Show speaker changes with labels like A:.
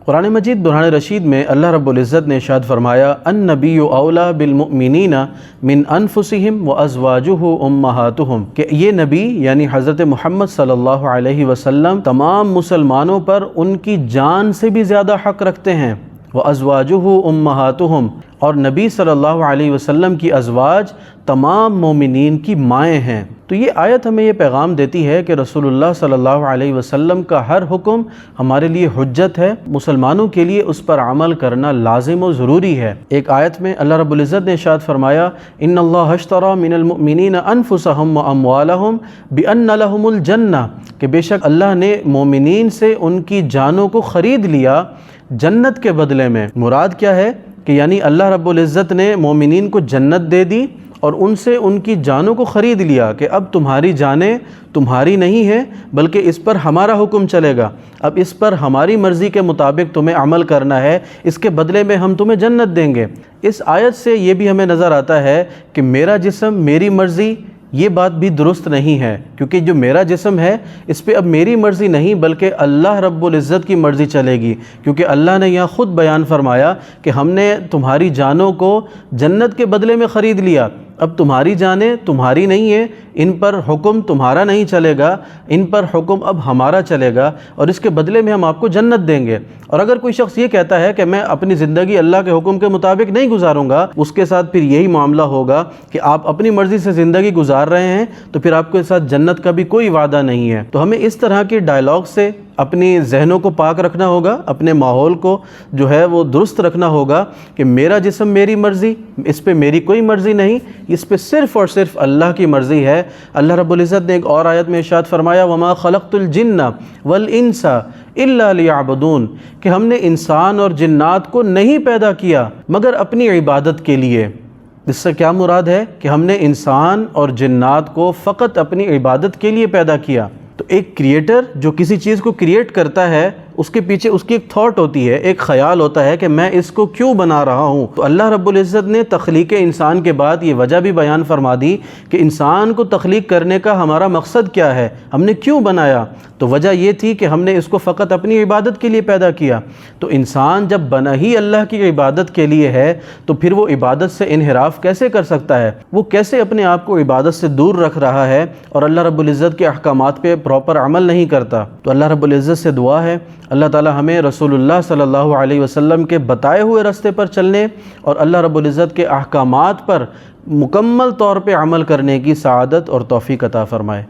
A: قرآن مجید برہان رشید میں اللہ رب العزت نے ارشاد فرمایا النبی اولا بالمؤمنین من انفسہم وازواجہ امہاتہم، کہ یہ نبی یعنی حضرت محمد صلی اللہ علیہ وسلم تمام مسلمانوں پر ان کی جان سے بھی زیادہ حق رکھتے ہیں۔ وازواجہ امہاتہم، اور نبی صلی اللہ علیہ وسلم کی ازواج تمام مومنین کی مائیں ہیں۔ تو یہ آیت ہمیں یہ پیغام دیتی ہے کہ رسول اللہ صلی اللہ علیہ وسلم کا ہر حکم ہمارے لیے حجت ہے، مسلمانوں کے لیے اس پر عمل کرنا لازم و ضروری ہے۔ ایک آیت میں اللہ رب العزت نے ارشاد فرمایا ان اللہ اشتری من المؤمنین انفسہم واموالہم بان لہم الجنہ، کہ بے شک اللہ نے مومنین سے ان کی جانوں کو خرید لیا جنت کے بدلے میں۔ مراد کیا ہے کہ یعنی اللہ رب العزت نے مومنین کو جنت دے دی اور ان سے ان کی جانوں کو خرید لیا کہ اب تمہاری جانیں تمہاری نہیں ہیں بلکہ اس پر ہمارا حکم چلے گا، اب اس پر ہماری مرضی کے مطابق تمہیں عمل کرنا ہے، اس کے بدلے میں ہم تمہیں جنت دیں گے۔ اس آیت سے یہ بھی ہمیں نظر آتا ہے کہ میرا جسم میری مرضی، یہ بات بھی درست نہیں ہے، کیونکہ جو میرا جسم ہے اس پہ اب میری مرضی نہیں بلکہ اللہ رب العزت کی مرضی چلے گی، کیونکہ اللہ نے یہاں خود بیان فرمایا کہ ہم نے تمہاری جانوں کو جنت کے بدلے میں خرید لیا، اب تمہاری جانیں تمہاری نہیں ہیں، ان پر حکم تمہارا نہیں چلے گا، ان پر حکم اب ہمارا چلے گا اور اس کے بدلے میں ہم آپ کو جنت دیں گے۔ اور اگر کوئی شخص یہ کہتا ہے کہ میں اپنی زندگی اللہ کے حکم کے مطابق نہیں گزاروں گا، اس کے ساتھ پھر یہی معاملہ ہوگا کہ آپ اپنی مرضی سے زندگی گزار رہے ہیں تو پھر آپ کے ساتھ جنت کا بھی کوئی وعدہ نہیں ہے۔ تو ہمیں اس طرح کی ڈائلاگ سے اپنی ذہنوں کو پاک رکھنا ہوگا، اپنے ماحول کو جو ہے وہ درست رکھنا ہوگا کہ میرا جسم میری مرضی، اس پہ میری کوئی مرضی نہیں، اس پہ صرف اور صرف اللہ کی مرضی ہے۔ اللہ رب العزت نے ایک اور آیت میں ارشاد فرمایا وَمَا خَلَقْتُ الْجِنَّ وَالْإِنسَ إِلَّا لِيَعْبُدُونَ، کہ ہم نے انسان اور جنات کو نہیں پیدا کیا مگر اپنی عبادت کے لیے۔ اس سے کیا مراد ہے کہ ہم نے انسان اور جنات کو فقط اپنی عبادت کے لیے پیدا کیا۔ تو ایک کریٹر جو کسی چیز کو کریٹ کرتا ہے اس کے پیچھے اس کی ایک تھاٹ ہوتی ہے، ایک خیال ہوتا ہے کہ میں اس کو کیوں بنا رہا ہوں۔ تو اللہ رب العزت نے تخلیق انسان کے بعد یہ وجہ بھی بیان فرما دی کہ انسان کو تخلیق کرنے کا ہمارا مقصد کیا ہے، ہم نے کیوں بنایا۔ تو وجہ یہ تھی کہ ہم نے اس کو فقط اپنی عبادت کے لیے پیدا کیا۔ تو انسان جب بنا ہی اللہ کی عبادت کے لیے ہے تو پھر وہ عبادت سے انحراف کیسے کر سکتا ہے، وہ کیسے اپنے آپ کو عبادت سے دور رکھ رہا ہے اور اللہ رب العزت کے احکامات پہ پراپر عمل نہیں کرتا۔ تو اللہ رب العزت سے دعا ہے اللہ تعالی ہمیں رسول اللہ صلی اللہ علیہ وسلم کے بتائے ہوئے راستے پر چلنے اور اللہ رب العزت کے احکامات پر مکمل طور پہ عمل کرنے کی سعادت اور توفیق عطا فرمائے۔